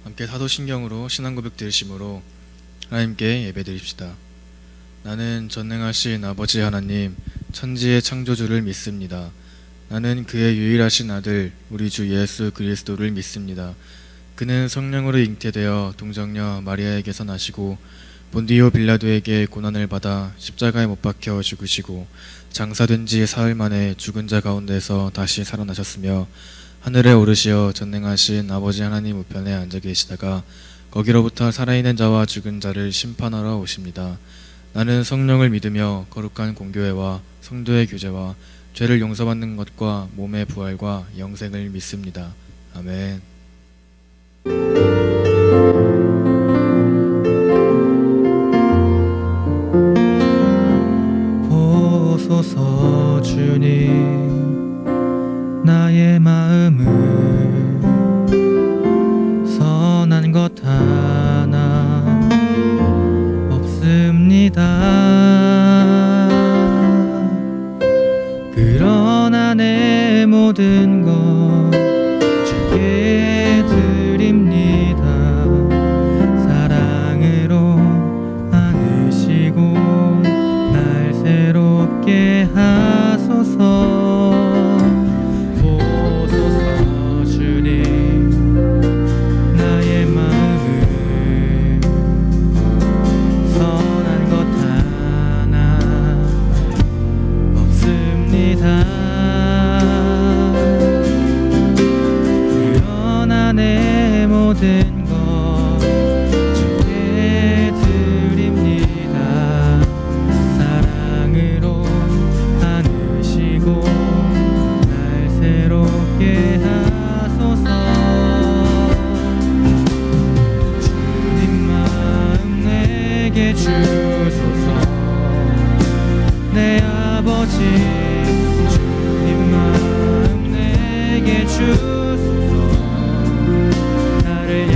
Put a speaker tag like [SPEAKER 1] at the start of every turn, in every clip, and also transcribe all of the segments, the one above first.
[SPEAKER 1] 함께 사도신경으로 신앙고백 들으심으로 하나님께 예배드립시다. 나는 전능하신 아버지 하나님, 천지의 창조주를 믿습니다. 나는 그의 유일하신 아들, 우리 주 예수 그리스도를 믿습니다. 그는 성령으로 잉태되어 동정녀 마리아에게서 나시고 본디오 빌라도에게 고난을 받아 십자가에 못 박혀 죽으시고 장사된 지 사흘 만에 죽은 자 가운데서 다시 살아나셨으며 하늘에 오르시어 전능하신 아버지 하나님 우편에 앉아 계시다가 거기로부터 살아있는 자와 죽은 자를 심판하러 오십니다. 나는 성령을 믿으며 거룩한 공교회와 성도의 교제와 죄를 용서받는 것과 몸의 부활과 영생을 믿습니다. 아멘.
[SPEAKER 2] 보소서 주님, 나의 마음을 선한 것 하나 없습니다. 그러나 내 모든 것 주께 드립니다. 사랑으로 안으시고 날 새롭게 하소서. 보소서 주님, 나의 마음을 선한 것 하나 없습니다. 그러나 내 모든 것 주께 드립니다. 사랑으로 안으시고 날 새롭게 하소서. 주님 마음 내게 주소서. 내 아버지, 주님 마음 내게 주소서. 나를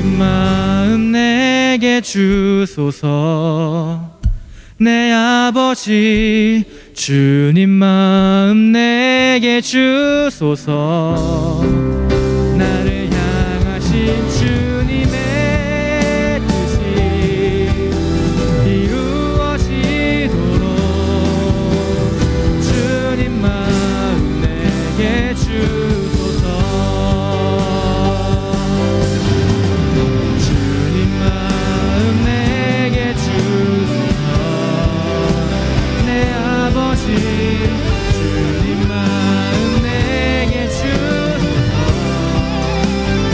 [SPEAKER 2] 주님 마음 내게 주소서. 내 아버지 주님 마음 내게 주소서. 나를 향하신 주님의 뜻이 이루어지도록 주님 마음 내게 주소서. 주님 마음 내게 주소서. 내 아버지 주님 마음 내게 주소서.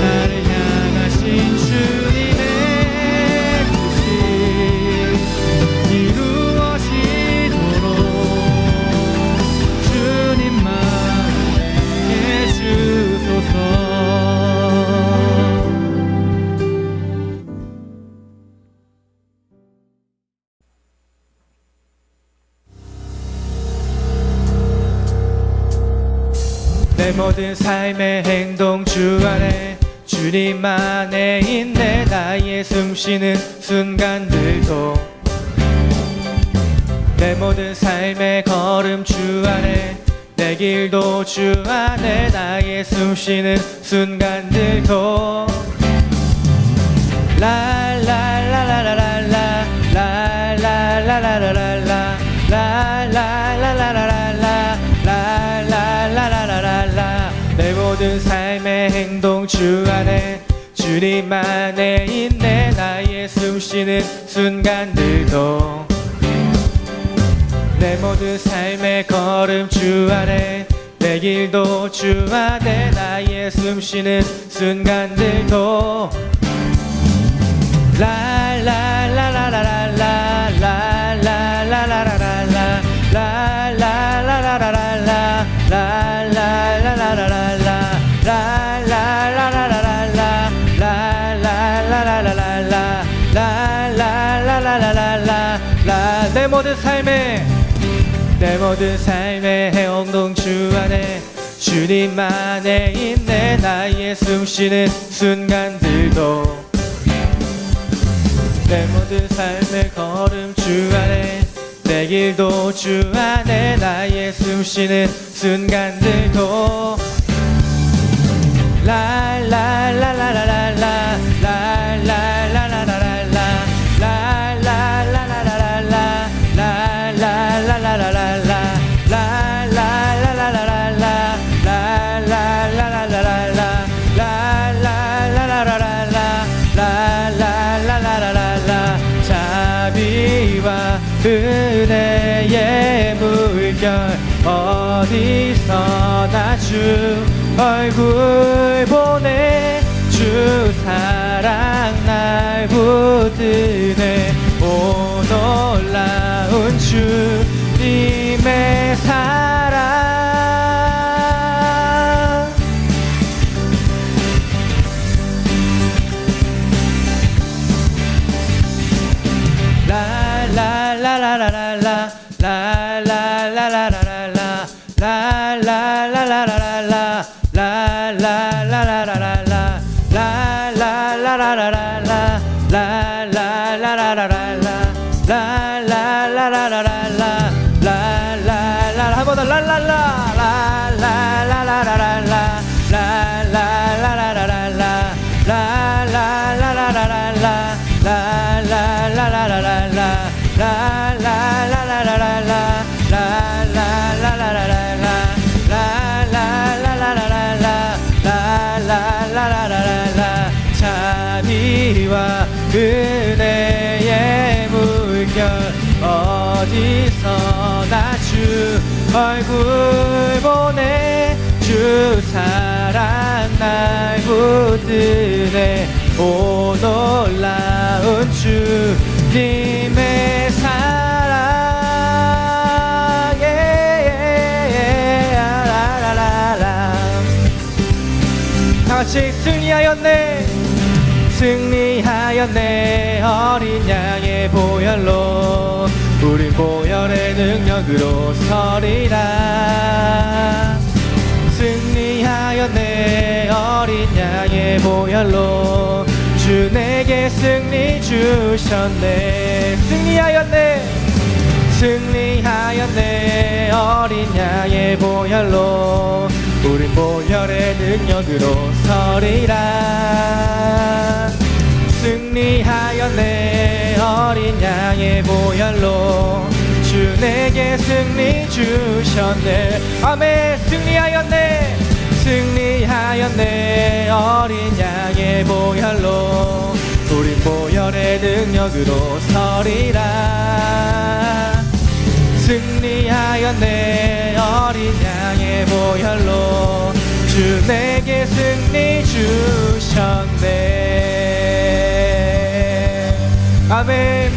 [SPEAKER 2] 나를 향하신 주님의 뜻이 이루어지도록 주님 마음 내게 주소서. 내 모든 삶의 행동 주 안에 주님 안에 있네. 나의 숨쉬는 순간들도 내 모든 삶의 걸음 주 안에 내 길도 주 안에 나의 숨쉬는 순간들도 라라라라라라라 라라라라라라라 라라라라라라라 라라라라라라. 내 모든 삶의 행동 주 안에 주님 안에 있네. 나의 숨쉬는 순간들도 내 모든 삶의 걸음 주 안에 내 길도 주 안에 나의 숨쉬는 순간들도 라라라라라라라 라라라라라라라 라라라라라라라 라라라라라라라 라라라라라라라 라라라라라라라 라라라라라라라. 내 모든 삶의 행동 주 안에 주님 안에 있네. 나의 숨쉬는 순간들도 내 모든 삶의 걸음 주 안에 내 길도 주 안에 나의 숨쉬는 순간들도 라라라라라라라 라라라라라라라 라라라라라라라 라라라라라라라 라라라라라라라 라라라라라라라 라라라라라라라 라라라라라라. 자비와 은혜의 물결 어디서나 주 얼굴 보내. 주 사랑 날 붙드네. 오 놀라운 주님의 사랑. 라라라라라라 라라라라라라 라라라라라라 라라라라라라 라라라라라라 라라라라라라 라라라라라라 라라라라. 한 번 더 라라라 라라라라라라 라라라라라라 라라라라라라 라라라라라라 라라라라라라 라라라라라라 라라라라라라. 자비와 은혜의 물결 어디서나 주 얼굴 보내. 주 사랑 날 붙드네. 오 놀라운 주님의 사랑. 다같이 승리하였네 승리하였네. 어린 양의 보혈로 우린 보혈의 능력으로 서리라. 승리하였네 어린 양의 보혈로 주 내게 승리 주셨네. 승리하였네. 어린 양의 보혈로 우린 보혈의 능력으로 서리라. 승리하였네. 어린 양의 보혈로 주 내게 승리 주셨네. 아멘. 승리하였네. 어린 양의 보혈로 우린 보혈의 능력으로 서리라. 승리하였네. 어린 양의 보혈로 주 내게 승리 주셨네. 아멘.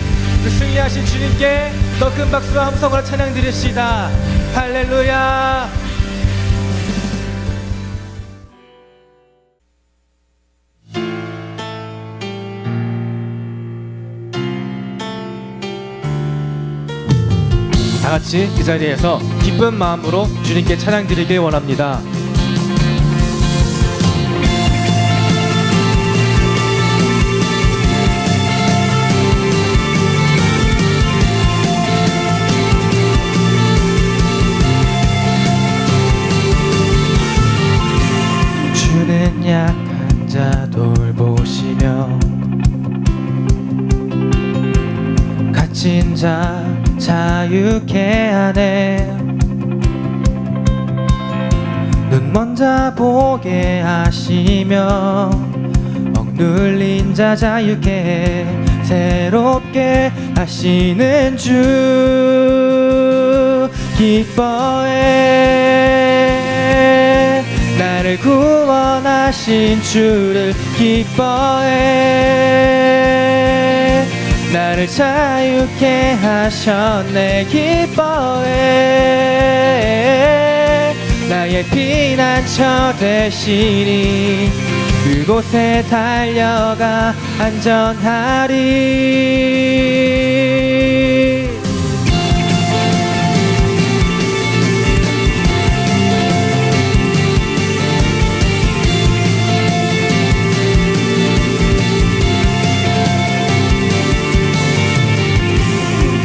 [SPEAKER 2] 그 승리하신 주님께 더 큰 박수와 함성으로 찬양 드립시다. 할렐루야. 다 같이 그 자리에서 기쁜 마음으로 주님께 찬양 드리길 원합니다. 주는 약한 자 돌보시며 갇힌 자 자유케 하네. 눈 먼 자 보게 하시며 억눌린 자 자유케 해 새롭게 하시는 주. 기뻐해. 나를 구원하신 주를 기뻐해. 나를 자유케 하셨네. 기뻐해. 나의 피난처 되시니 그곳에 달려가 안전하리.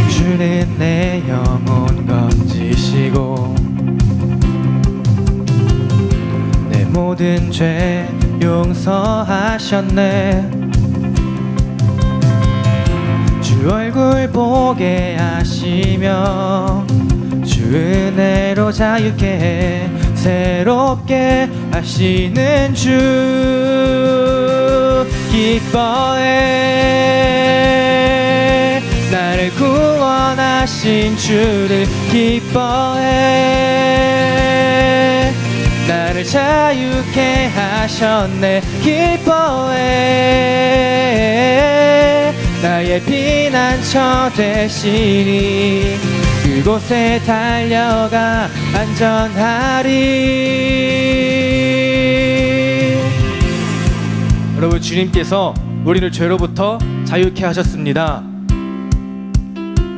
[SPEAKER 2] 주는 내 영혼 건지시고 내 모든 죄 용서하셨네. 주 얼굴 보게 하시며 주 은혜로 자유케 해 새롭게 하시는 주. 기뻐해. 나를 구원하신 주를 기뻐해. 나를 자유케 하셨네. 기뻐해. 나의 피난처 되시니 그곳에 달려가 안전하리. 여러분, 주님께서 우리를 죄로부터 자유케 하셨습니다.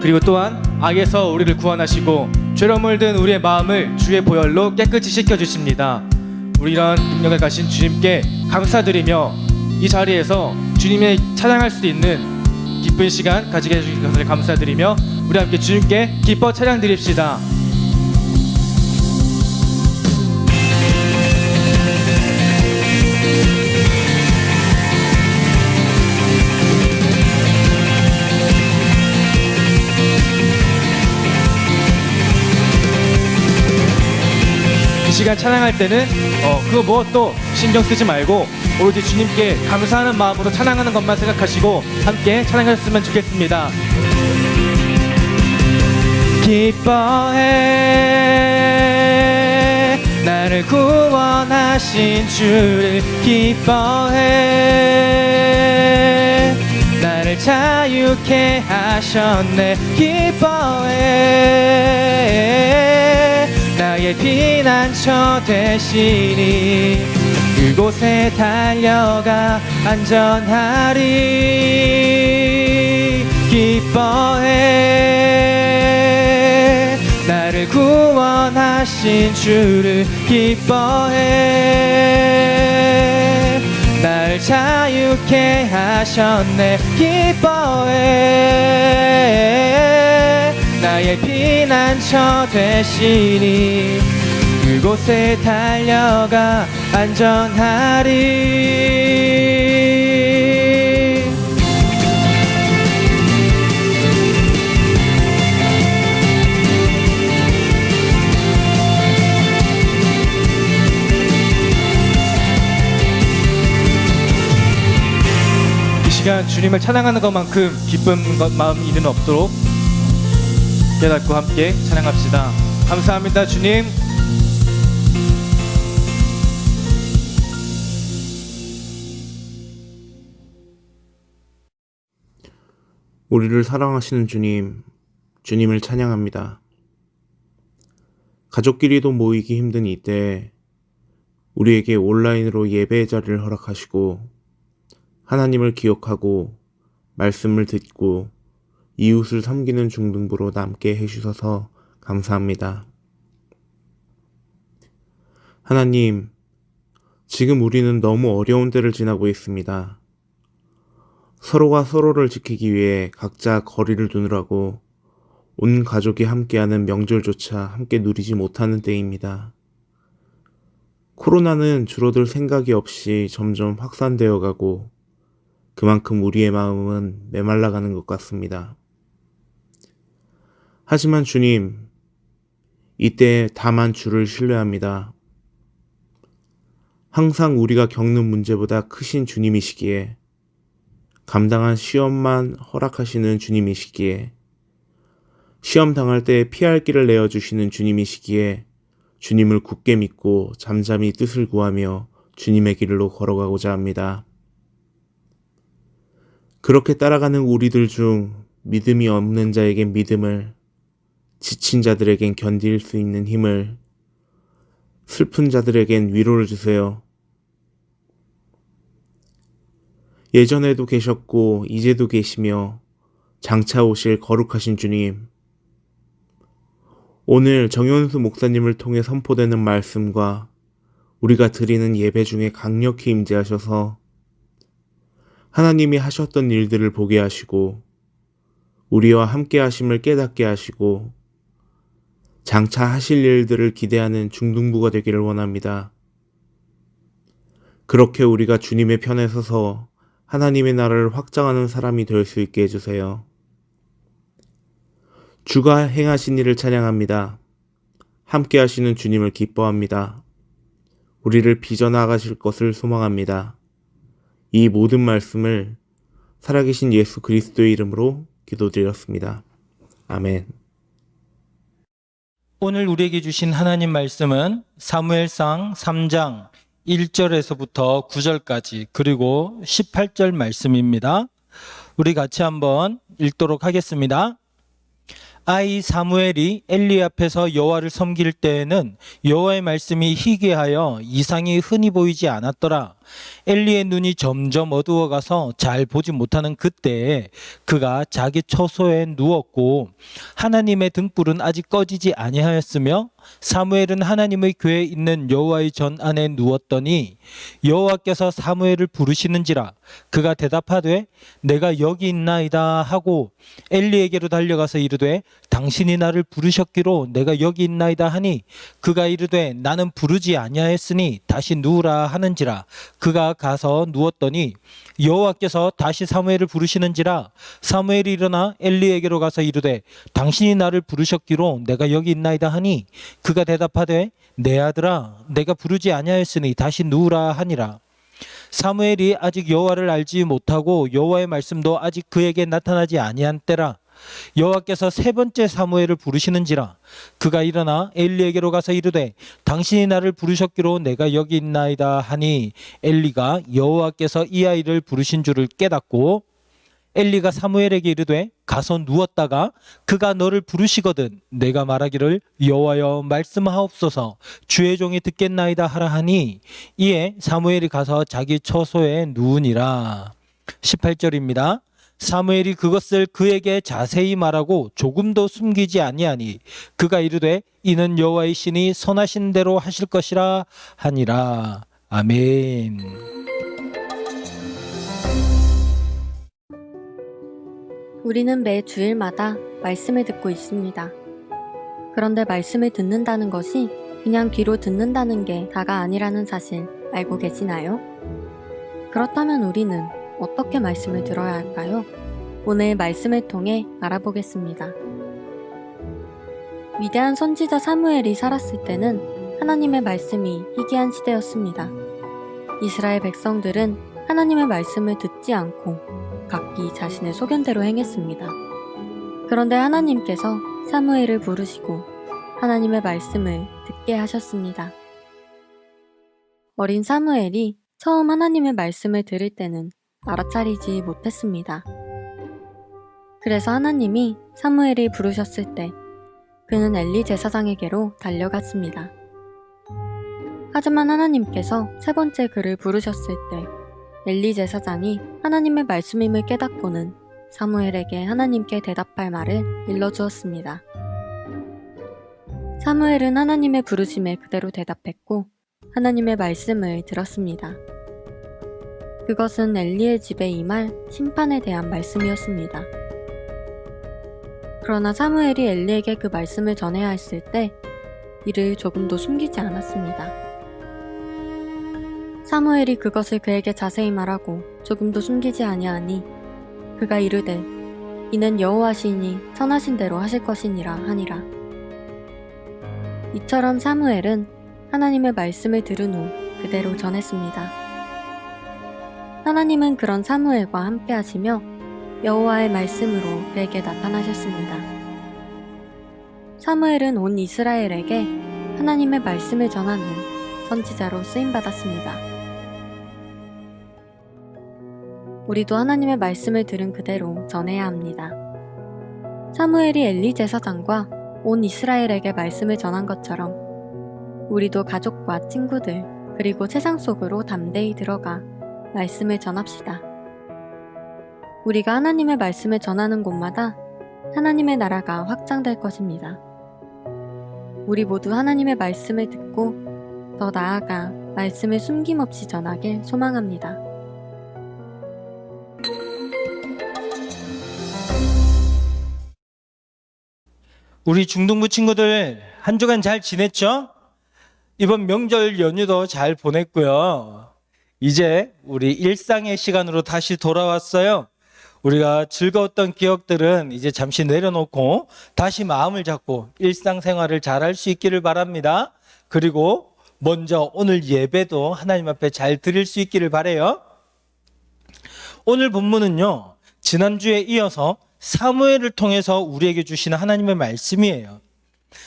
[SPEAKER 2] 그리고 또한 악에서 우리를 구원하시고 죄로 물든 우리의 마음을 주의 보혈로 깨끗이 씻겨주십니다. 우리 이런 능력을 가신 주님께 감사드리며 이 자리에서 주님의 찬양할 수 있는 기쁜 시간 가지게 해주신 것을 감사드리며 우리 함께 주님께 기뻐 찬양 드립시다. 이 시간 찬양할 때는 그거 뭐 또 신경 쓰지 말고 오로지 주님께 감사하는 마음으로 찬양하는 것만 생각하시고 함께 찬양하셨으면 좋겠습니다. 기뻐해. 나를 구원하신 주를 기뻐해. 나를 자유케 하셨네. 기뻐해. 나의 피난처 되시니 그곳에 달려가 안전하리. 기뻐해. 나를 구원하신 주를 기뻐해. 날 자유케 하셨네. 기뻐해 나의 피난처 되시니 그곳에 달려가 안전하리. 이 시간 주님을 찬양하는 것만큼 기쁜 마음 이는 없도록 깨닫고 함께 찬양합시다. 감사합니다 주님.
[SPEAKER 3] 우리를 사랑하시는 주님, 주님을 찬양합니다. 가족끼리도 모이기 힘든 이때 우리에게 온라인으로 예배의 자리를 허락하시고 하나님을 기억하고 말씀을 듣고 이웃을 섬기는 중등부로 남게 해주셔서 감사합니다. 하나님, 지금 우리는 너무 어려운 때를 지나고 있습니다. 서로가 서로를 지키기 위해 각자 거리를 두느라고 온 가족이 함께하는 명절조차 함께 누리지 못하는 때입니다. 코로나는 줄어들 생각이 없이 점점 확산되어 가고 그만큼 우리의 마음은 메말라가는 것 같습니다. 하지만 주님, 이때 다만 주를 신뢰합니다. 항상 우리가 겪는 문제보다 크신 주님이시기에 감당한 시험만 허락하시는 주님이시기에 시험 당할 때 피할 길을 내어주시는 주님이시기에 주님을 굳게 믿고 잠잠히 뜻을 구하며 주님의 길로 걸어가고자 합니다. 그렇게 따라가는 우리들 중 믿음이 없는 자에겐 믿음을, 지친 자들에겐 견딜 수 있는 힘을, 슬픈 자들에겐 위로를 주세요. 예전에도 계셨고 이제도 계시며 장차 오실 거룩하신 주님, 오늘 정현수 목사님을 통해 선포되는 말씀과 우리가 드리는 예배 중에 강력히 임재하셔서 하나님이 하셨던 일들을 보게 하시고 우리와 함께 하심을 깨닫게 하시고 장차 하실 일들을 기대하는 중등부가 되기를 원합니다. 그렇게 우리가 주님의 편에 서서 하나님의 나라를 확장하는 사람이 될 수 있게 해주세요. 주가 행하신 일을 찬양합니다. 함께 하시는 주님을 기뻐합니다. 우리를 빚어나가실 것을 소망합니다. 이 모든 말씀을 살아계신 예수 그리스도의 이름으로 기도드렸습니다. 아멘.
[SPEAKER 2] 오늘 우리에게 주신 하나님 말씀은 사무엘상 3장 1절에서부터 9절까지 그리고 18절 말씀입니다. 우리 같이 한번 읽도록 하겠습니다. 아이 사무엘이 엘리 앞에서 여호와를 섬길 때에는 여호와의 말씀이 희귀하여 이상이 흔히 보이지 않았더라. 엘리의 눈이 점점 어두워가서 잘 보지 못하는 그때에 그가 자기 처소에 누웠고 하나님의 등불은 아직 꺼지지 아니하였으며 사무엘은 하나님의 궤에 있는 여호와의 전 안에 누웠더니 여호와께서 사무엘을 부르시는지라. 그가 대답하되 내가 여기 있나이다 하고 엘리에게로 달려가서 이르되 당신이 나를 부르셨기로 내가 여기 있나이다 하니 그가 이르되 나는 부르지 아니하였으니 다시 누우라 하는지라. 그가 가서 누웠더니 여호와께서 다시 사무엘을 부르시는지라. 사무엘이 일어나 엘리에게로 가서 이르되 당신이 나를 부르셨기로 내가 여기 있나이다 하니 그가 대답하되 내 아들아 내가 부르지 아니하였으니 다시 누우라 하니라. 사무엘이 아직 여호와를 알지 못하고 여호와의 말씀도 아직 그에게 나타나지 아니한 때라. 여호와께서 세 번째 사무엘을 부르시는지라. 그가 일어나 엘리에게로 가서 이르되 당신이 나를 부르셨기로 내가 여기 있나이다 하니 엘리가 여호와께서 이 아이를 부르신 줄을 깨닫고 엘리가 사무엘에게 이르되 가서 누웠다가 그가 너를 부르시거든 내가 말하기를 여호와여 말씀하옵소서 주의 종이 듣겠나이다 하라 하니 이에 사무엘이 가서 자기 처소에 누우니라. 18절입니다. 사무엘이 그것을 그에게 자세히 말하고 조금도 숨기지 아니하니 그가 이르되 이는 여호와의 신이 선하신 대로 하실 것이라 하니라. 아멘.
[SPEAKER 4] 우리는 매 주일마다 말씀을 듣고 있습니다. 그런데 말씀을 듣는다는 것이 그냥 귀로 듣는다는 게 다가 아니라는 사실 알고 계시나요? 그렇다면 우리는 어떻게 말씀을 들어야 할까요? 오늘 말씀을 통해 알아보겠습니다. 위대한 선지자 사무엘이 살았을 때는 하나님의 말씀이 희귀한 시대였습니다. 이스라엘 백성들은 하나님의 말씀을 듣지 않고 각기 자신의 소견대로 행했습니다. 그런데 하나님께서 사무엘을 부르시고 하나님의 말씀을 듣게 하셨습니다. 어린 사무엘이 처음 하나님의 말씀을 들을 때는 알아차리지 못했습니다. 그래서 하나님이 사무엘이 부르셨을 때 그는 엘리 제사장에게로 달려갔습니다. 하지만 하나님께서 세 번째 그를 부르셨을 때 엘리 제사장이 하나님의 말씀임을 깨닫고는 사무엘에게 하나님께 대답할 말을 일러주었습니다. 사무엘은 하나님의 부르심에 그대로 대답했고 하나님의 말씀을 들었습니다. 그것은 엘리의 집에 임할 심판에 대한 말씀이었습니다. 그러나 사무엘이 엘리에게 그 말씀을 전해야 했을 때 이를 조금도 숨기지 않았습니다. 사무엘이 그것을 그에게 자세히 말하고 조금도 숨기지 아니하니 그가 이르되 이는 여호와시니 선하신 대로 하실 것이니라 하니라. 이처럼 사무엘은 하나님의 말씀을 들은 후 그대로 전했습니다. 하나님은 그런 사무엘과 함께 하시며 여호와의 말씀으로 그에게 나타나셨습니다. 사무엘은 온 이스라엘에게 하나님의 말씀을 전하는 선지자로 쓰임받았습니다. 우리도 하나님의 말씀을 들은 그대로 전해야 합니다. 사무엘이 엘리 제사장과 온 이스라엘에게 말씀을 전한 것처럼 우리도 가족과 친구들 그리고 세상 속으로 담대히 들어가 말씀을 전합시다. 우리가 하나님의 말씀을 전하는 곳마다 하나님의 나라가 확장될 것입니다. 우리 모두 하나님의 말씀을 듣고 더 나아가 말씀을 숨김없이 전하길 소망합니다.
[SPEAKER 2] 우리 중등부 친구들 한 주간 잘 지냈죠? 이번 명절 연휴도 잘 보냈고요. 이제 우리 일상의 시간으로 다시 돌아왔어요. 우리가 즐거웠던 기억들은 이제 잠시 내려놓고 다시 마음을 잡고 일상생활을 잘할 수 있기를 바랍니다. 그리고 먼저 오늘 예배도 하나님 앞에 잘 드릴 수 있기를 바라요. 오늘 본문은요, 지난주에 이어서 사무엘을 통해서 우리에게 주시는 하나님의 말씀이에요.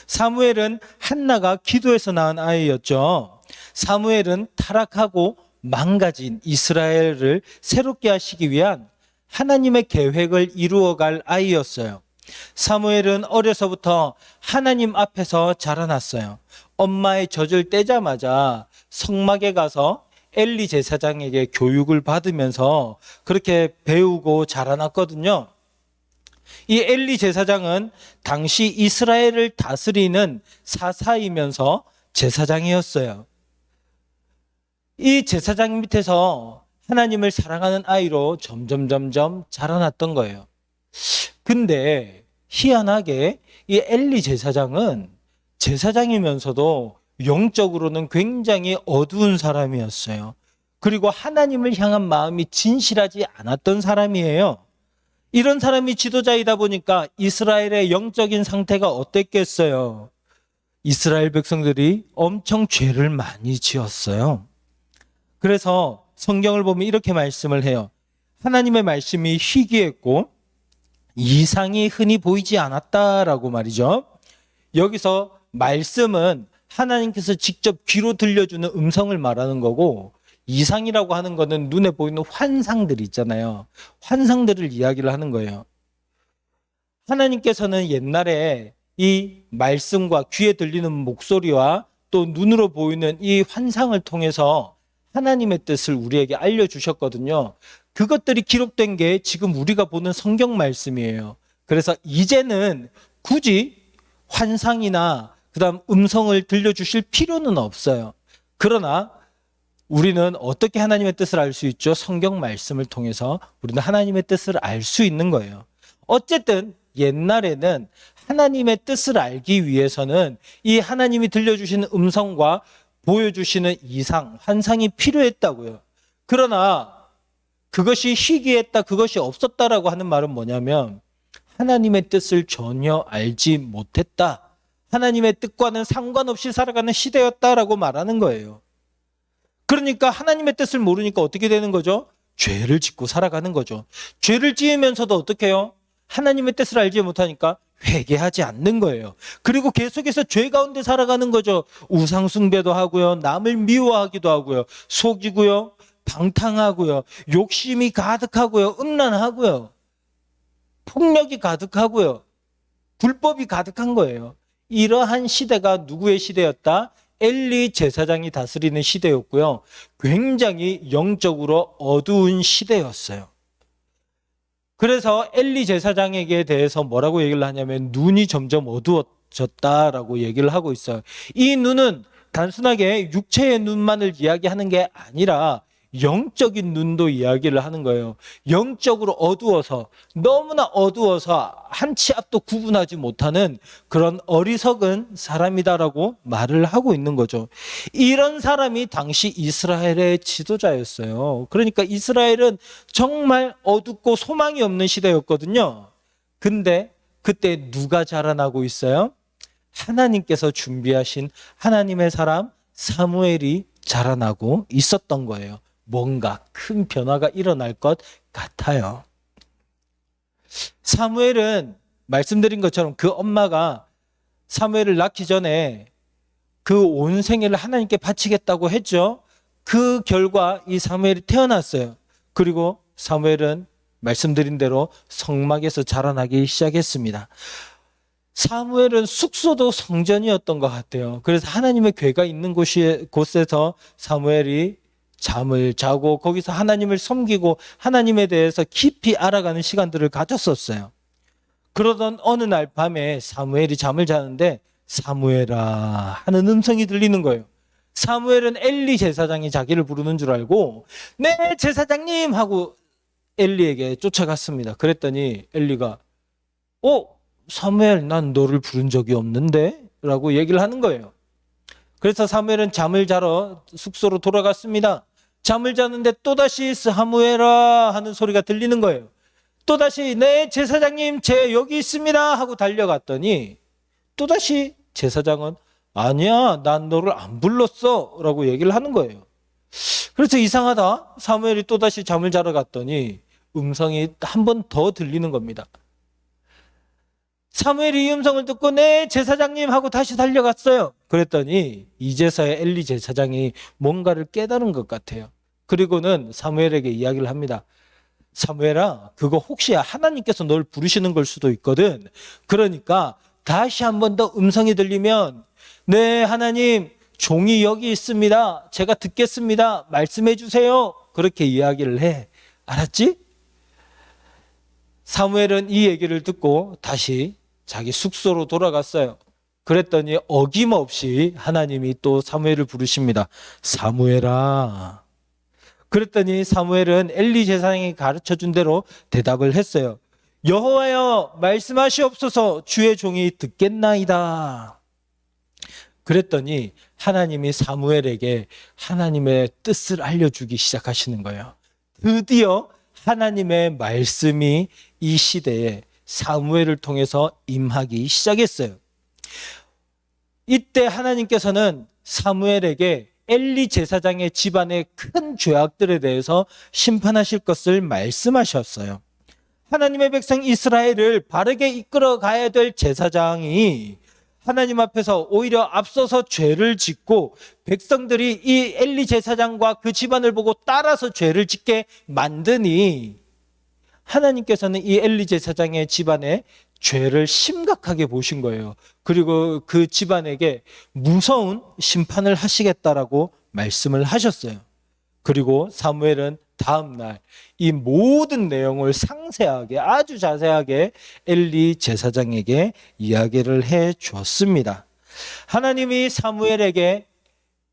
[SPEAKER 2] 사무엘은 한나가 기도해서 낳은 아이였죠. 사무엘은 타락하고 망가진 이스라엘을 새롭게 하시기 위한 하나님의 계획을 이루어갈 아이였어요. 사무엘은 어려서부터 하나님 앞에서 자라났어요. 엄마의 젖을 떼자마자 성막에 가서 엘리 제사장에게 교육을 받으면서 그렇게 배우고 자라났거든요. 이 엘리 제사장은 당시 이스라엘을 다스리는 사사이면서 제사장이었어요. 이 제사장 밑에서 하나님을 사랑하는 아이로 점점 자라났던 거예요. 근데 희한하게 이 엘리 제사장은 제사장이면서도 영적으로는 굉장히 어두운 사람이었어요. 그리고 하나님을 향한 마음이 진실하지 않았던 사람이에요. 이런 사람이 지도자이다 보니까 이스라엘의 영적인 상태가 어땠겠어요? 이스라엘 백성들이 엄청 죄를 많이 지었어요. 그래서 성경을 보면 이렇게 말씀을 해요. 하나님의 말씀이 희귀했고 이상이 흔히 보이지 않았다라고 말이죠. 여기서 말씀은 하나님께서 직접 귀로 들려주는 음성을 말하는 거고, 이상이라고 하는 거는 눈에 보이는 환상들 있잖아요. 환상들을 이야기를 하는 거예요. 하나님께서는 옛날에 이 말씀과 귀에 들리는 목소리와 또 눈으로 보이는 이 환상을 통해서 하나님의 뜻을 우리에게 알려주셨거든요. 그것들이 기록된 게 지금 우리가 보는 성경 말씀이에요. 그래서 이제는 굳이 환상이나 그다음 음성을 들려주실 필요는 없어요. 그러나 우리는 어떻게 하나님의 뜻을 알 수 있죠? 성경 말씀을 통해서 우리는 하나님의 뜻을 알 수 있는 거예요.
[SPEAKER 5] 어쨌든 옛날에는 하나님의 뜻을 알기 위해서는 이 하나님이 들려주시는 음성과 보여주시는 이상, 환상이 필요했다고요. 그러나 그것이 희귀했다, 그것이 없었다라고 하는 말은 뭐냐면 하나님의 뜻을 전혀 알지 못했다. 하나님의 뜻과는 상관없이 살아가는 시대였다라고 말하는 거예요. 그러니까 하나님의 뜻을 모르니까 어떻게 되는 거죠? 죄를 짓고 살아가는 거죠. 죄를 지으면서도 어떻게 해요? 하나님의 뜻을 알지 못하니까 회개하지 않는 거예요. 그리고 계속해서 죄 가운데 살아가는 거죠. 우상 숭배도 하고요. 남을 미워하기도 하고요. 속이고요. 방탕하고요. 욕심이 가득하고요. 음란하고요. 폭력이 가득하고요. 불법이 가득한 거예요. 이러한 시대가 누구의 시대였다? 엘리 제사장이 다스리는 시대였고요. 굉장히 영적으로 어두운 시대였어요. 그래서 엘리 제사장에게 대해서 뭐라고 얘기를 하냐면 눈이 점점 어두워졌다라고 얘기를 하고 있어요. 이 눈은 단순하게 육체의 눈만을 이야기하는 게 아니라 영적인 눈도 이야기를 하는 거예요. 영적으로 어두워서, 너무나 어두워서 한 치 앞도 구분하지 못하는 그런 어리석은 사람이다라고 말을 하고 있는 거죠. 이런 사람이 당시 이스라엘의 지도자였어요. 그러니까 이스라엘은 정말 어둡고 소망이 없는 시대였거든요. 근데 그때 누가 자라나고 있어요? 하나님께서 준비하신 하나님의 사람 사무엘이 자라나고 있었던 거예요. 뭔가 큰 변화가 일어날 것 같아요. 사무엘은 말씀드린 것처럼 그 엄마가 사무엘을 낳기 전에 그 온 생애를 하나님께 바치겠다고 했죠. 그 결과 이 사무엘이 태어났어요. 그리고 사무엘은 말씀드린 대로 성막에서 자라나기 시작했습니다. 사무엘은 숙소도 성전이었던 것 같아요. 그래서 하나님의 궤가 있는 곳에서 사무엘이 잠을 자고 거기서 하나님을 섬기고 하나님에 대해서 깊이 알아가는 시간들을 가졌었어요. 그러던 어느 날 밤에 사무엘이 잠을 자는데 사무엘아 하는 음성이 들리는 거예요. 사무엘은 엘리 제사장이 자기를 부르는 줄 알고 네 제사장님 하고 엘리에게 쫓아갔습니다. 그랬더니 엘리가 사무엘 난 너를 부른 적이 없는데? 라고 얘기를 하는 거예요. 그래서 사무엘은 잠을 자러 숙소로 돌아갔습니다. 잠을 자는데 또다시 사무엘아 하는 소리가 들리는 거예요. 또다시 네 제사장님 제 여기 있습니다 하고 달려갔더니 또다시 제사장은 아니야 난 너를 안 불렀어 라고 얘기를 하는 거예요. 그래서 이상하다. 사무엘이 또다시 잠을 자러 갔더니 음성이 한 번 더 들리는 겁니다. 사무엘이 이 음성을 듣고 네 제사장님 하고 다시 달려갔어요. 그랬더니 이제서야 엘리 제사장이 뭔가를 깨달은 것 같아요. 그리고는 사무엘에게 이야기를 합니다. 사무엘아 그거 혹시 하나님께서 널 부르시는 걸 수도 있거든. 그러니까 다시 한 번 더 음성이 들리면 네 하나님 종이 여기 있습니다. 제가 듣겠습니다. 말씀해 주세요. 그렇게 이야기를 해. 알았지? 사무엘은 이 얘기를 듣고 다시 자기 숙소로 돌아갔어요. 그랬더니 어김없이 하나님이 또 사무엘을 부르십니다. 사무엘아. 그랬더니 사무엘은 엘리 제사장이 가르쳐준 대로 대답을 했어요. 여호와여 말씀하시옵소서 주의 종이 듣겠나이다. 그랬더니 하나님이 사무엘에게 하나님의 뜻을 알려주기 시작하시는 거예요. 드디어 하나님의 말씀이 이 시대에 사무엘을 통해서 임하기 시작했어요. 이때 하나님께서는 사무엘에게 엘리 제사장의 집안의 큰 죄악들에 대해서 심판하실 것을 말씀하셨어요. 하나님의 백성 이스라엘을 바르게 이끌어 가야 될 제사장이 하나님 앞에서 오히려 앞서서 죄를 짓고 백성들이 이 엘리 제사장과 그 집안을 보고 따라서 죄를 짓게 만드니 하나님께서는 이 엘리 제사장의 집안에 죄를 심각하게 보신 거예요. 그리고 그 집안에게 무서운 심판을 하시겠다라고 말씀을 하셨어요. 그리고 사무엘은 다음 날 이 모든 내용을 상세하게 아주 자세하게 엘리 제사장에게 이야기를 해 주었습니다. 하나님이 사무엘에게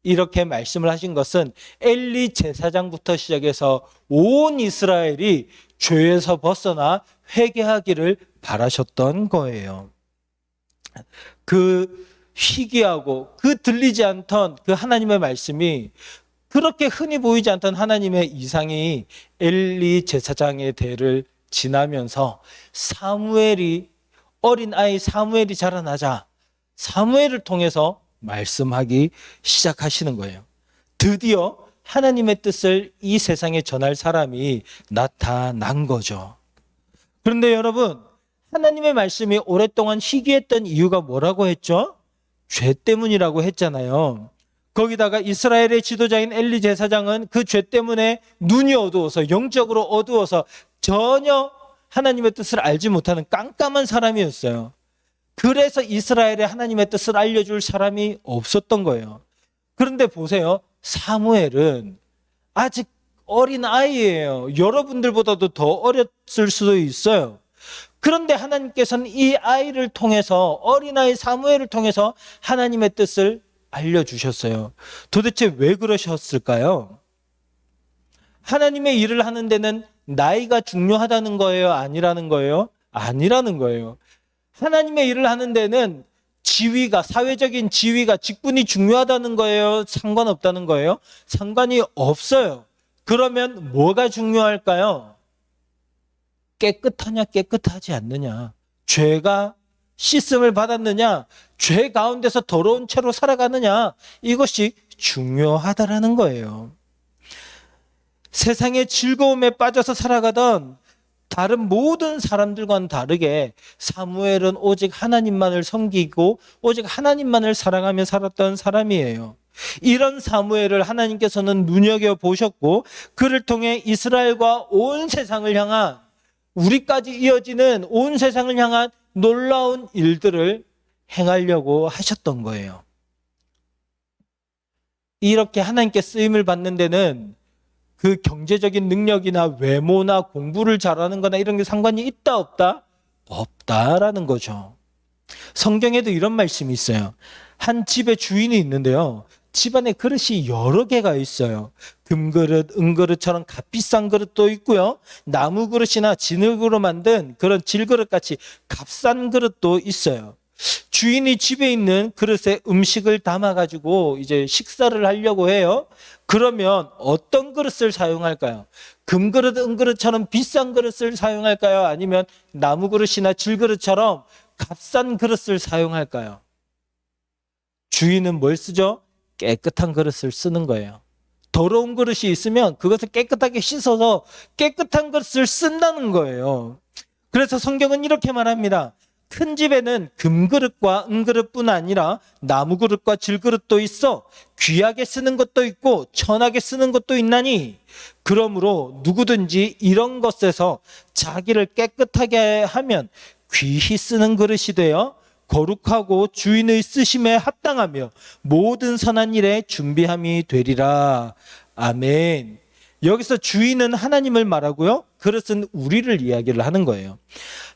[SPEAKER 5] 이렇게 말씀을 하신 것은 엘리 제사장부터 시작해서 온 이스라엘이 죄에서 벗어나 회개하기를 바라셨던 거예요. 그 희귀하고 그 들리지 않던 그 하나님의 말씀이, 그렇게 흔히 보이지 않던 하나님의 이상이 엘리 제사장의 대를 지나면서 어린 아이 사무엘이 자라나자 사무엘을 통해서 말씀하기 시작하시는 거예요. 드디어 하나님의 뜻을 이 세상에 전할 사람이 나타난 거죠. 그런데 여러분, 하나님의 말씀이 오랫동안 희귀했던 이유가 뭐라고 했죠? 죄 때문이라고 했잖아요. 거기다가 이스라엘의 지도자인 엘리 제사장은 그 죄 때문에 눈이 어두워서, 영적으로 어두워서 전혀 하나님의 뜻을 알지 못하는 깜깜한 사람이었어요. 그래서 이스라엘에 하나님의 뜻을 알려줄 사람이 없었던 거예요. 그런데 보세요. 사무엘은 아직 어린 아이예요. 여러분들보다도 더 어렸을 수도 있어요. 그런데 하나님께서는 이 아이를 통해서, 어린아이 사무엘을 통해서 하나님의 뜻을 알려주셨어요. 도대체 왜 그러셨을까요? 하나님의 일을 하는 데는 나이가 중요하다는 거예요? 아니라는 거예요? 아니라는 거예요. 하나님의 일을 하는 데는 지위가, 사회적인 지위가, 직분이 중요하다는 거예요? 상관없다는 거예요? 상관이 없어요. 그러면 뭐가 중요할까요? 깨끗하냐, 깨끗하지 않느냐. 죄가 씻음을 받았느냐, 죄 가운데서 더러운 채로 살아가느냐, 이것이 중요하다라는 거예요. 세상의 즐거움에 빠져서 살아가던 다른 모든 사람들과는 다르게 사무엘은 오직 하나님만을 섬기고 오직 하나님만을 사랑하며 살았던 사람이에요. 이런 사무엘을 하나님께서는 눈여겨보셨고 그를 통해 이스라엘과 온 세상을 향한, 우리까지 이어지는 온 세상을 향한 놀라운 일들을 행하려고 하셨던 거예요. 이렇게 하나님께 쓰임을 받는 데는 그 경제적인 능력이나 외모나 공부를 잘하는 거나 이런 게 상관이 있다 없다? 없다라는 거죠. 성경에도 이런 말씀이 있어요. 한 집에 주인이 있는데요, 집안에 그릇이 여러 개가 있어요. 금그릇, 은그릇처럼 값비싼 그릇도 있고요, 나무 그릇이나 진흙으로 만든 그런 질그릇같이 값싼 그릇도 있어요. 주인이 집에 있는 그릇에 음식을 담아가지고 이제 식사를 하려고 해요. 그러면 어떤 그릇을 사용할까요? 금그릇, 은그릇처럼 비싼 그릇을 사용할까요? 아니면 나무 그릇이나 질그릇처럼 값싼 그릇을 사용할까요? 주인은 뭘 쓰죠? 깨끗한 그릇을 쓰는 거예요. 더러운 그릇이 있으면 그것을 깨끗하게 씻어서 깨끗한 그릇을 쓴다는 거예요. 그래서 성경은 이렇게 말합니다. 큰 집에는 금그릇과 은그릇뿐 아니라 나무그릇과 질그릇도 있어 귀하게 쓰는 것도 있고 천하게 쓰는 것도 있나니, 그러므로 누구든지 이런 것에서 자기를 깨끗하게 하면 귀히 쓰는 그릇이 되어 거룩하고 주인의 쓰심에 합당하며 모든 선한 일에 준비함이 되리라. 아멘. 여기서 주인은 하나님을 말하고요, 그릇은 우리를 이야기를 하는 거예요.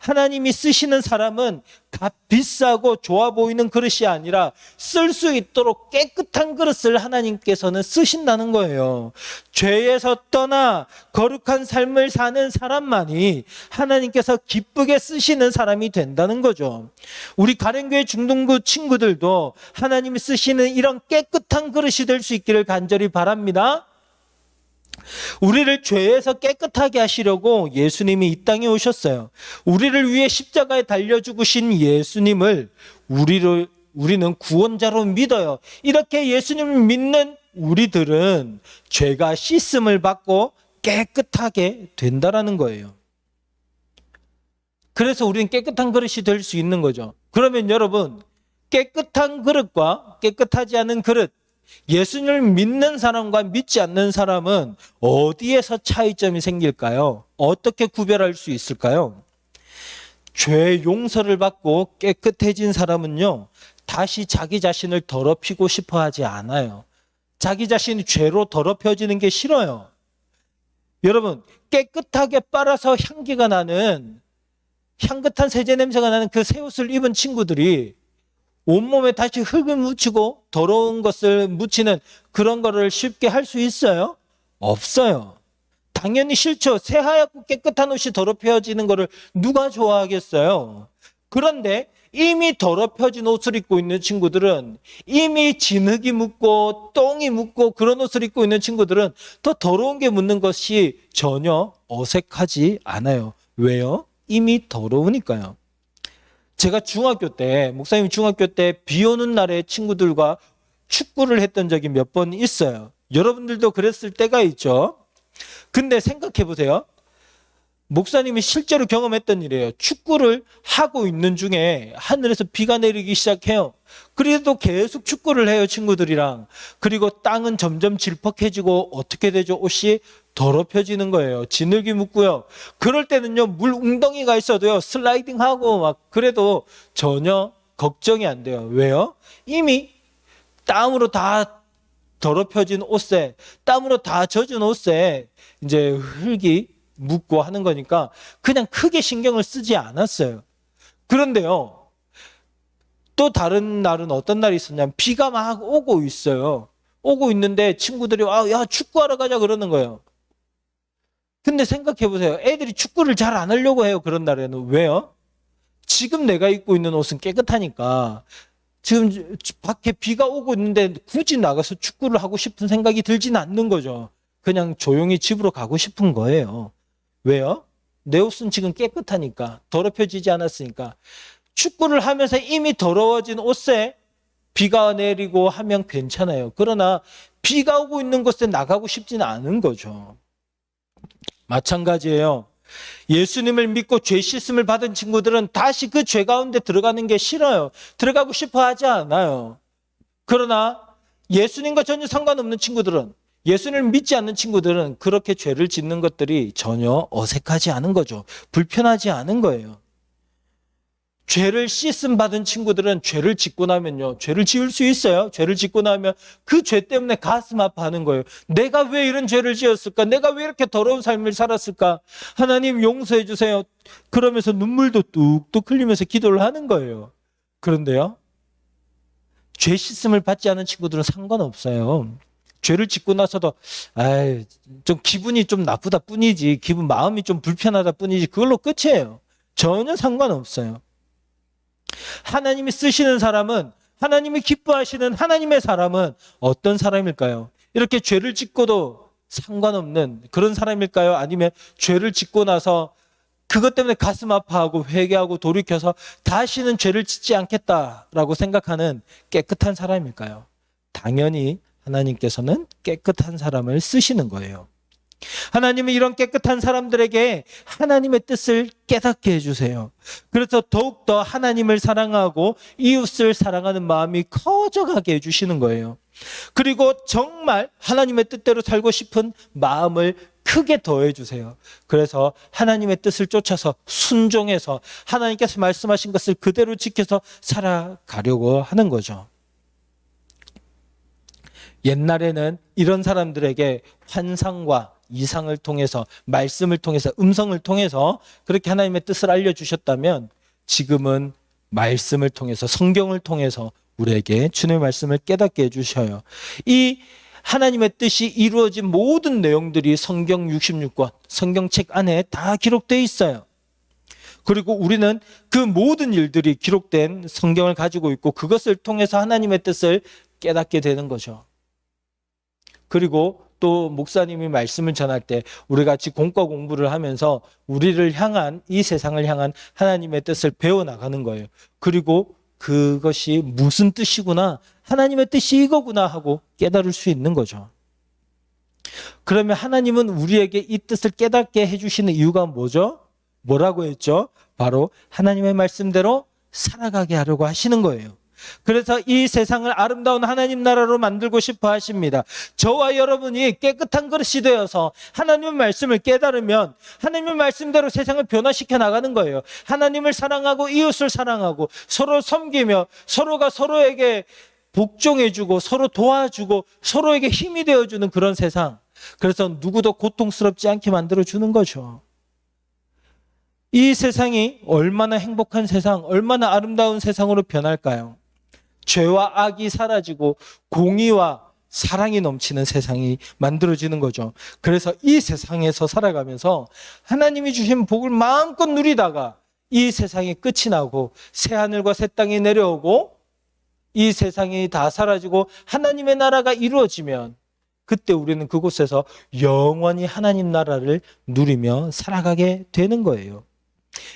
[SPEAKER 5] 하나님이 쓰시는 사람은 값 비싸고 좋아 보이는 그릇이 아니라 쓸 수 있도록 깨끗한 그릇을 하나님께서는 쓰신다는 거예요. 죄에서 떠나 거룩한 삶을 사는 사람만이 하나님께서 기쁘게 쓰시는 사람이 된다는 거죠. 우리 가련교회 중등부 친구들도 하나님이 쓰시는 이런 깨끗한 그릇이 될 수 있기를 간절히 바랍니다. 우리를 죄에서 깨끗하게 하시려고 예수님이 이 땅에 오셨어요. 우리를 위해 십자가에 달려 죽으신 예수님을 우리는 구원자로 믿어요. 이렇게 예수님을 믿는 우리들은 죄가 씻음을 받고 깨끗하게 된다라는 거예요. 그래서 우리는 깨끗한 그릇이 될 수 있는 거죠. 그러면 여러분, 깨끗한 그릇과 깨끗하지 않은 그릇, 예수님을 믿는 사람과 믿지 않는 사람은 어디에서 차이점이 생길까요? 어떻게 구별할 수 있을까요? 죄 용서를 받고 깨끗해진 사람은요, 다시 자기 자신을 더럽히고 싶어 하지 않아요. 자기 자신이 죄로 더럽혀지는 게 싫어요. 여러분, 깨끗하게 빨아서 향기가 나는, 향긋한 세제 냄새가 나는 그 새 옷을 입은 친구들이 온몸에 다시 흙을 묻히고 더러운 것을 묻히는 그런 거를 쉽게 할 수 있어요? 없어요. 당연히 싫죠. 새하얗고 깨끗한 옷이 더럽혀지는 거를 누가 좋아하겠어요? 그런데 이미 더럽혀진 옷을 입고 있는 친구들은, 이미 진흙이 묻고 똥이 묻고 그런 옷을 입고 있는 친구들은 더 더러운 게 묻는 것이 전혀 어색하지 않아요. 왜요? 이미 더러우니까요. 제가 중학교 때, 목사님 중학교 때 비 오는 날에 친구들과 축구를 했던 적이 몇 번 있어요. 여러분들도 그랬을 때가 있죠. 근데 생각해 보세요. 목사님이 실제로 경험했던 일이에요. 축구를 하고 있는 중에 하늘에서 비가 내리기 시작해요. 그래도 계속 축구를 해요, 친구들이랑. 그리고 땅은 점점 질퍽해지고 어떻게 되죠? 옷이 더럽혀지는 거예요. 진흙이 묻고요. 그럴 때는요, 물 웅덩이가 있어도요, 슬라이딩하고 막 그래도 전혀 걱정이 안 돼요. 왜요? 이미 땀으로 다 더럽혀진 옷에, 땀으로 다 젖은 옷에 이제 흙이 묻고 하는 거니까 그냥 크게 신경을 쓰지 않았어요. 그런데요, 또 다른 날은 어떤 날이 있었냐면 비가 막 오고 있어요. 오고 있는데 친구들이 야, 축구하러 가자 그러는 거예요. 근데 생각해 보세요. 애들이 축구를 잘 안 하려고 해요, 그런 날에는. 왜요? 지금 내가 입고 있는 옷은 깨끗하니까 지금 밖에 비가 오고 있는데 굳이 나가서 축구를 하고 싶은 생각이 들지는 않는 거죠. 그냥 조용히 집으로 가고 싶은 거예요. 왜요? 내 옷은 지금 깨끗하니까, 더럽혀지지 않았으니까. 축구를 하면서 이미 더러워진 옷에 비가 내리고 하면 괜찮아요. 그러나 비가 오고 있는 곳에 나가고 싶지는 않은 거죠. 마찬가지예요. 예수님을 믿고 죄 씻음을 받은 친구들은 다시 그 죄 가운데 들어가는 게 싫어요. 들어가고 싶어 하지 않아요. 그러나 예수님과 전혀 상관없는 친구들은, 예수님을 믿지 않는 친구들은 그렇게 죄를 짓는 것들이 전혀 어색하지 않은 거죠. 불편하지 않은 거예요. 죄를 씻음 받은 친구들은 죄를 짓고 나면요, 죄를 지을 수 있어요. 죄를 짓고 나면 그 죄 때문에 가슴 아파하는 거예요. 내가 왜 이런 죄를 지었을까? 내가 왜 이렇게 더러운 삶을 살았을까? 하나님 용서해 주세요. 그러면서 눈물도 뚝뚝 흘리면서 기도를 하는 거예요. 그런데요, 죄 씻음을 받지 않은 친구들은 상관없어요. 죄를 짓고 나서도 좀 기분이 좀 나쁘다 뿐이지, 기분 마음이 좀 불편하다 뿐이지, 그걸로 끝이에요. 전혀 상관없어요. 하나님이 쓰시는 사람은, 하나님이 기뻐하시는 하나님의 사람은 어떤 사람일까요? 이렇게 죄를 짓고도 상관없는 그런 사람일까요? 아니면 죄를 짓고 나서 그것 때문에 가슴 아파하고 회개하고 돌이켜서 다시는 죄를 짓지 않겠다라고 생각하는 깨끗한 사람일까요? 당연히 하나님께서는 깨끗한 사람을 쓰시는 거예요. 하나님은 이런 깨끗한 사람들에게 하나님의 뜻을 깨닫게 해주세요. 그래서 더욱더 하나님을 사랑하고 이웃을 사랑하는 마음이 커져가게 해주시는 거예요. 그리고 정말 하나님의 뜻대로 살고 싶은 마음을 크게 더해주세요. 그래서 하나님의 뜻을 쫓아서 순종해서 하나님께서 말씀하신 것을 그대로 지켜서 살아가려고 하는 거죠. 옛날에는 이런 사람들에게 환상과 이상을 통해서, 말씀을 통해서, 음성을 통해서 그렇게 하나님의 뜻을 알려주셨다면, 지금은 말씀을 통해서, 성경을 통해서 우리에게 주님의 말씀을 깨닫게 해주셔요. 이 하나님의 뜻이 이루어진 모든 내용들이 성경 66권, 성경책 안에 다 기록되어 있어요. 그리고 우리는 그 모든 일들이 기록된 성경을 가지고 있고 그것을 통해서 하나님의 뜻을 깨닫게 되는 거죠. 그리고 또 목사님이 말씀을 전할 때 우리 같이 공과 공부를 하면서 우리를 향한, 이 세상을 향한 하나님의 뜻을 배워나가는 거예요. 그리고 그것이 무슨 뜻이구나, 하나님의 뜻이 이거구나 하고 깨달을 수 있는 거죠. 그러면 하나님은 우리에게 이 뜻을 깨닫게 해주시는 이유가 뭐죠? 뭐라고 했죠? 바로 하나님의 말씀대로 살아가게 하려고 하시는 거예요. 그래서 이 세상을 아름다운 하나님 나라로 만들고 싶어 하십니다. 저와 여러분이 깨끗한 그릇이 되어서 하나님의 말씀을 깨달으면 하나님의 말씀대로 세상을 변화시켜 나가는 거예요. 하나님을 사랑하고 이웃을 사랑하고 서로 섬기며 서로가 서로에게 복종해주고 서로 도와주고 서로에게 힘이 되어주는 그런 세상. 그래서 누구도 고통스럽지 않게 만들어주는 거죠. 이 세상이 얼마나 행복한 세상, 얼마나 아름다운 세상으로 변할까요? 죄와 악이 사라지고 공의와 사랑이 넘치는 세상이 만들어지는 거죠. 그래서 이 세상에서 살아가면서 하나님이 주신 복을 마음껏 누리다가 이 세상이 끝이 나고 새 하늘과 새 땅이 내려오고 이 세상이 다 사라지고 하나님의 나라가 이루어지면 그때 우리는 그곳에서 영원히 하나님 나라를 누리며 살아가게 되는 거예요.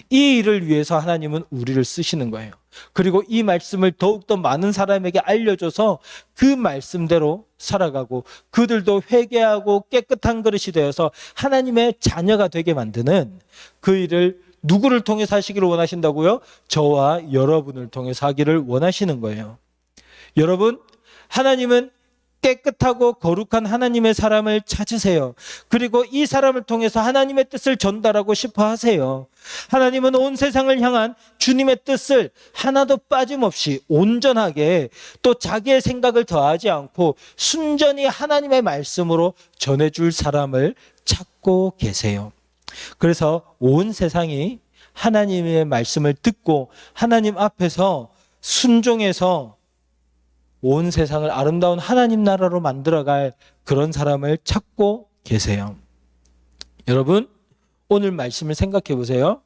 [SPEAKER 5] 이 일을 위해서 하나님은 우리를 쓰시는 거예요. 그리고 이 말씀을 더욱더 많은 사람에게 알려줘서 그 말씀대로 살아가고 그들도 회개하고 깨끗한 그릇이 되어서 하나님의 자녀가 되게 만드는 그 일을 누구를 통해서 하시기를 원하신다고요? 저와 여러분을 통해서 하기를 원하시는 거예요. 여러분, 하나님은 깨끗하고 거룩한 하나님의 사람을 찾으세요. 그리고 이 사람을 통해서 하나님의 뜻을 전달하고 싶어 하세요. 하나님은 온 세상을 향한 주님의 뜻을 하나도 빠짐없이 온전하게 또 자기의 생각을 더하지 않고 순전히 하나님의 말씀으로 전해줄 사람을 찾고 계세요. 그래서 온 세상이 하나님의 말씀을 듣고 하나님 앞에서 순종해서 온 세상을 아름다운 하나님 나라로 만들어갈 그런 사람을 찾고 계세요. 여러분, 오늘 말씀을 생각해 보세요.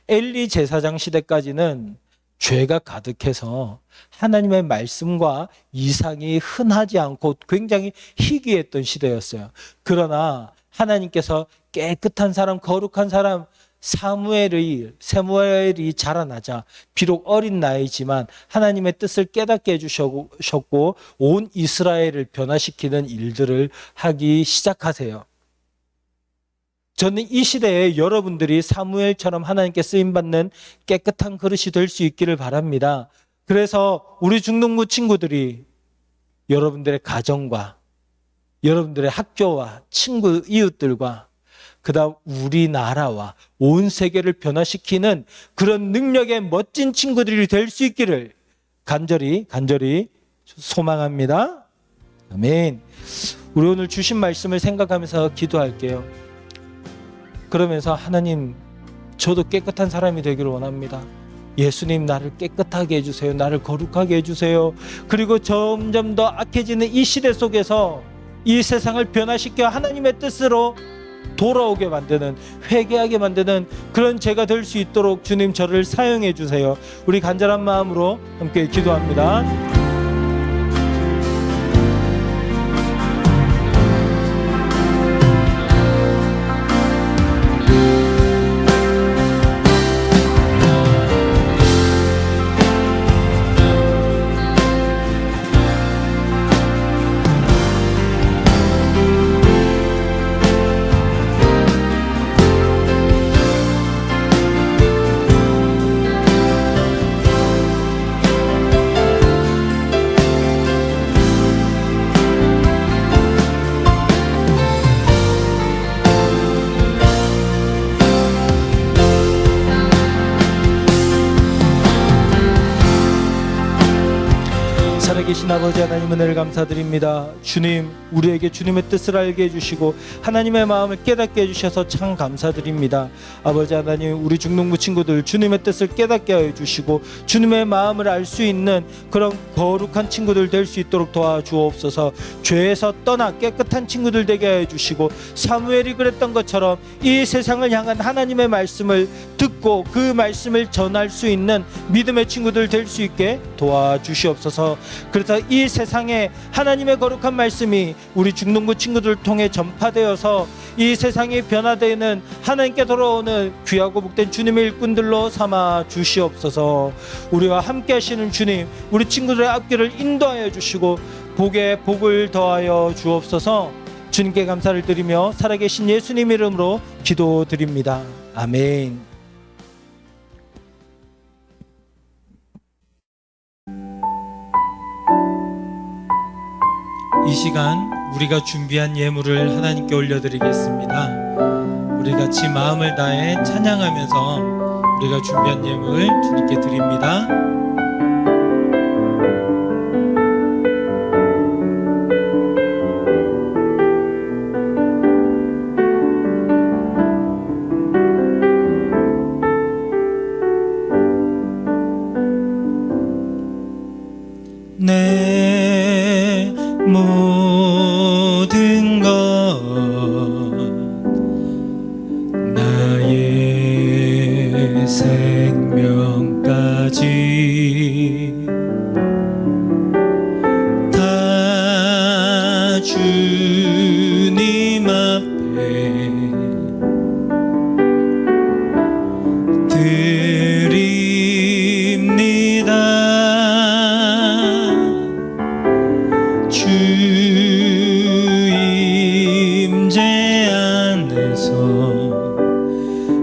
[SPEAKER 5] 엘리 제사장 시대까지는 죄가 가득해서 하나님의 말씀과 이상이 흔하지 않고 굉장히 희귀했던 시대였어요. 그러나 하나님께서 깨끗한 사람, 거룩한 사람 사무엘이 자라나자 비록 어린 나이지만 하나님의 뜻을 깨닫게 해주셨고 온 이스라엘을 변화시키는 일들을 하기 시작하세요. 저는 이 시대에 여러분들이 사무엘처럼 하나님께 쓰임받는 깨끗한 그릇이 될 수 있기를 바랍니다. 그래서 우리 중동부 친구들이 여러분들의 가정과 여러분들의 학교와 친구, 이웃들과 그다음 우리나라와 온 세계를 변화시키는 그런 능력의 멋진 친구들이 될 수 있기를 간절히 소망합니다. 아멘. 우리 오늘 주신 말씀을 생각하면서 기도할게요. 그러면서 하나님, 저도 깨끗한 사람이 되기를 원합니다. 예수님, 나를 깨끗하게 해주세요. 나를 거룩하게 해주세요. 그리고 점점 더 악해지는 이 시대 속에서 이 세상을 변화시켜 하나님의 뜻으로 돌아오게 만드는, 회개하게 만드는 그런 제가 될 수 있도록 주님 저를 사용해 주세요. 우리 간절한 마음으로 함께 기도합니다. 살아계신 아버지 하나님, 은혜를 감사드립니다. 주님, 우리에게 주님의 뜻을 알게 해주시고 하나님의 마음을 깨닫게 해주셔서 참 감사드립니다. 아버지 하나님, 우리 중동부 친구들 주님의 뜻을 깨닫게 해주시고 주님의 마음을 알 수 있는 그런 거룩한 친구들 될 수 있도록 도와주옵소서. 죄에서 떠나 깨끗한 친구들 되게 해주시고 사무엘이 그랬던 것처럼 이 세상을 향한 하나님의 말씀을 듣고 그 말씀을 전할 수 있는 믿음의 친구들 될 수 있게 도와주시옵소서. 그래서 이 세상에 하나님의 거룩한 말씀이 우리 중동부 친구들을 통해 전파되어서 이 세상이 변화되는 하나님께 돌아오는 귀하고 복된 주님의 일꾼들로 삼아 주시옵소서. 우리와 함께 하시는 주님, 우리 친구들의 앞길을 인도하여 주시고 복에 복을 더하여 주옵소서. 주님께 감사를 드리며 살아계신 예수님 이름으로 기도드립니다. 아멘. 이 시간 우리가 준비한 예물을 하나님께 올려드리겠습니다. 우리 같이 마음을 다해 찬양하면서 우리가 준비한 예물 주님께 드립니다. 내 생명까지 다 주님 앞에 드립니다. 주 임재 안에서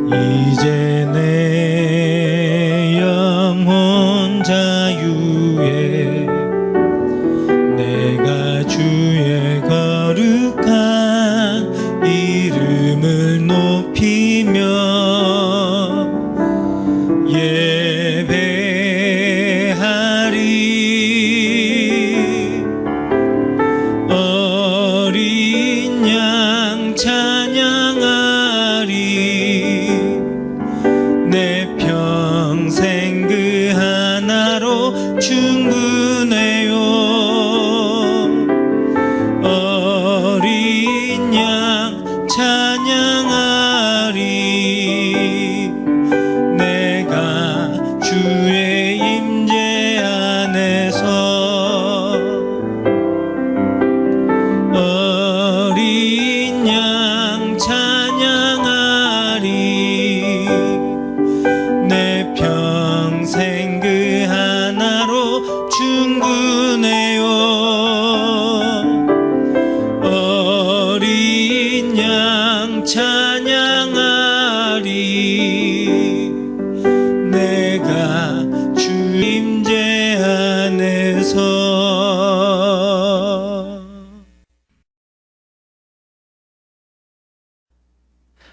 [SPEAKER 5] 이제 내 영혼 자유에 내가 주의 거룩한 이름을 높이며 예배하리. 어린 양 찬양하리. 내 평생 그 하나로 충분해요. 어린 양 찬양하리. 내가 주의 임재 안에서 어린 양 찬양하리. 내 평생 그 하나로 충분해요. 어린 양 찬양하리. 내가 주 임재 안에서.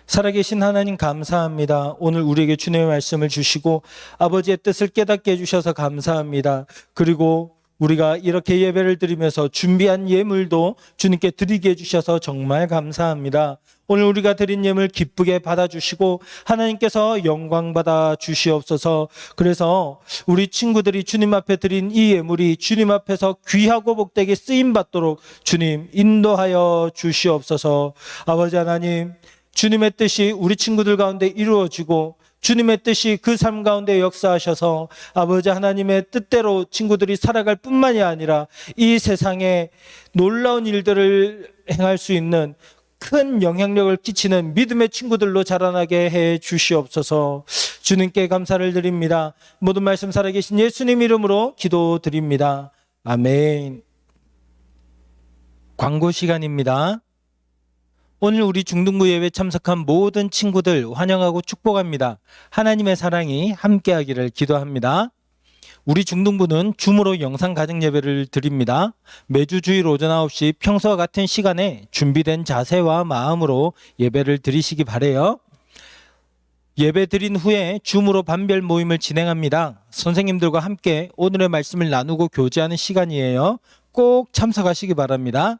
[SPEAKER 5] 살아계신 하나님 감사합니다. 오늘 우리에게 주님의 말씀을 주시고 아버지의 뜻을 깨닫게 해주셔서 감사합니다. 그리고 우리가 이렇게 예배를 드리면서 준비한 예물도 주님께 드리게 해주셔서 정말 감사합니다. 오늘 우리가 드린 예물 기쁘게 받아주시고 하나님께서 영광 받아 주시옵소서. 그래서 우리 친구들이 주님 앞에 드린 이 예물이 주님 앞에서 귀하고 복되게 쓰임받도록 주님 인도하여 주시옵소서. 아버지 하나님, 주님의 뜻이 우리 친구들 가운데 이루어지고 주님의 뜻이 그 삶 가운데 역사하셔서 아버지 하나님의 뜻대로 친구들이 살아갈 뿐만이 아니라 이 세상에 놀라운 일들을 행할 수 있는 큰 영향력을 끼치는 믿음의 친구들로 자라나게 해 주시옵소서. 주님께 감사를 드립니다. 모든 말씀 살아계신 예수님 이름으로 기도드립니다. 아멘. 광고 시간입니다. 오늘 우리 중등부 예배 참석한 모든 친구들 환영하고 축복합니다. 하나님의 사랑이 함께하기를 기도합니다. 우리 중등부는 줌으로 영상 가정 예배를 드립니다. 매주 주일 오전 9시 평소와 같은 시간에 준비된 자세와 마음으로 예배를 드리시기 바라요. 예배 드린 후에 줌으로 반별 모임을 진행합니다. 선생님들과 함께 오늘의 말씀을 나누고 교제하는 시간이에요. 꼭 참석하시기 바랍니다.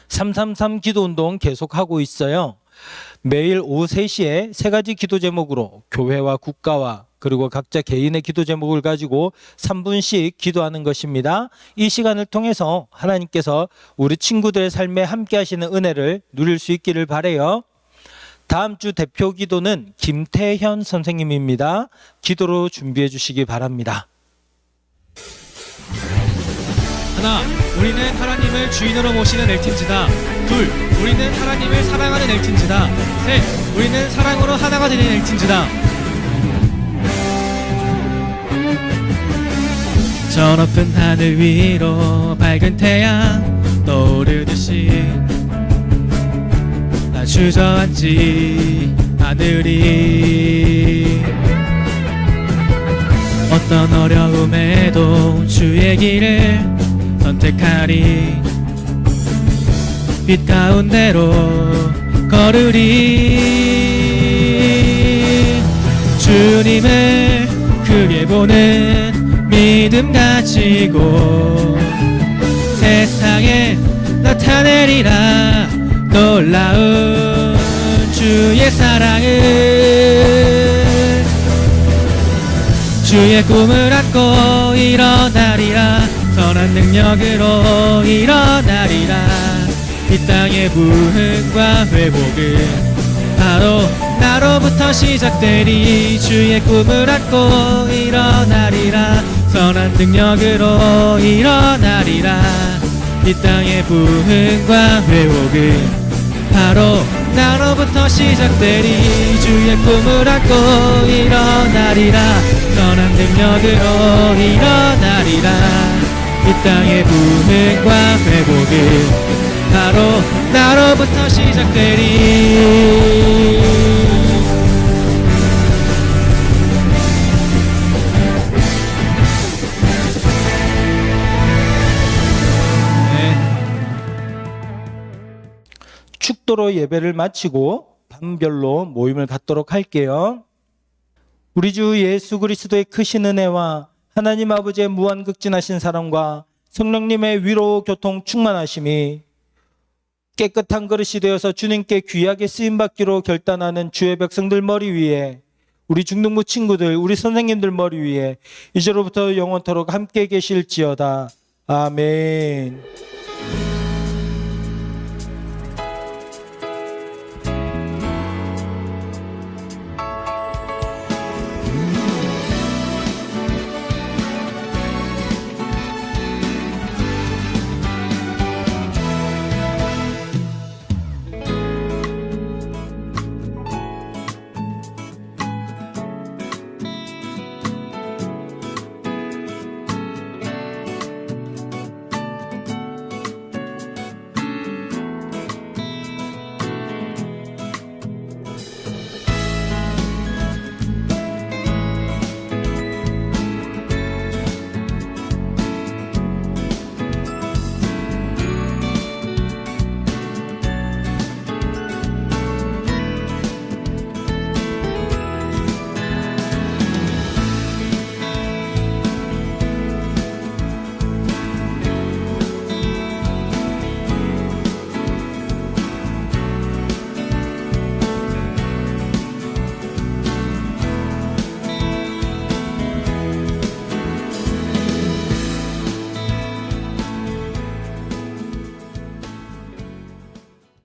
[SPEAKER 5] 333 기도운동 계속하고 있어요. 매일 오후 3시에 세 가지 기도 제목으로 교회와 국가와 그리고 각자 개인의 기도 제목을 가지고 3분씩 기도하는 것입니다. 이 시간을 통해서 하나님께서 우리 친구들의 삶에 함께 하시는 은혜를 누릴 수 있기를 바라요. 다음 주 대표 기도는 김태현 선생님입니다. 기도로 준비해 주시기 바랍니다.
[SPEAKER 2] 하나, 우리는 하나님을 주인으로 모시는 엘팀즈다. 둘, 우리는 하나님을 사랑하는 엘팀즈다. 셋, 우리는 사랑으로 하나가 되는 엘팀즈다. 저 높은 하늘 위로 밝은 태양 떠오르듯이 나 주저앉지 않으리. 어떤 어려움에도 주의 길을 선택하리. 빛 가운데로 걸으리. 주님을 크게 보는 믿음 가지고 세상에 나타내리라. 놀라운 주의 사랑을 주의 꿈을 안고 일어나리라. 선한 능력으로 일어나리라. 이 땅의 부흥과 회복은 바로 나로부터 시작되리 주의 꿈을 안고 일어나리라 선한 능력으로 일어나리라 이 땅의 부흥과 회복은 바로 나로부터 시작되리 주의 꿈을 안고 일어나리라 선한 능력으로 일어나리라 이 땅의 부흥과 회복은 바로 나로부터 시작되리
[SPEAKER 5] 축도로 예배를 마치고 반별로 모임을 갖도록 할게요. 우리 주 예수 그리스도의 크신 은혜와 하나님 아버지의 무한극진하신 사랑과 성령님의 위로 교통 충만하심이 깨끗한 그릇이 되어서 주님께 귀하게 쓰임받기로 결단하는 주의 백성들 머리 위에 우리 중등부 친구들 우리 선생님들 머리 위에 이제로부터 영원토록 함께 계실지어다. 아멘.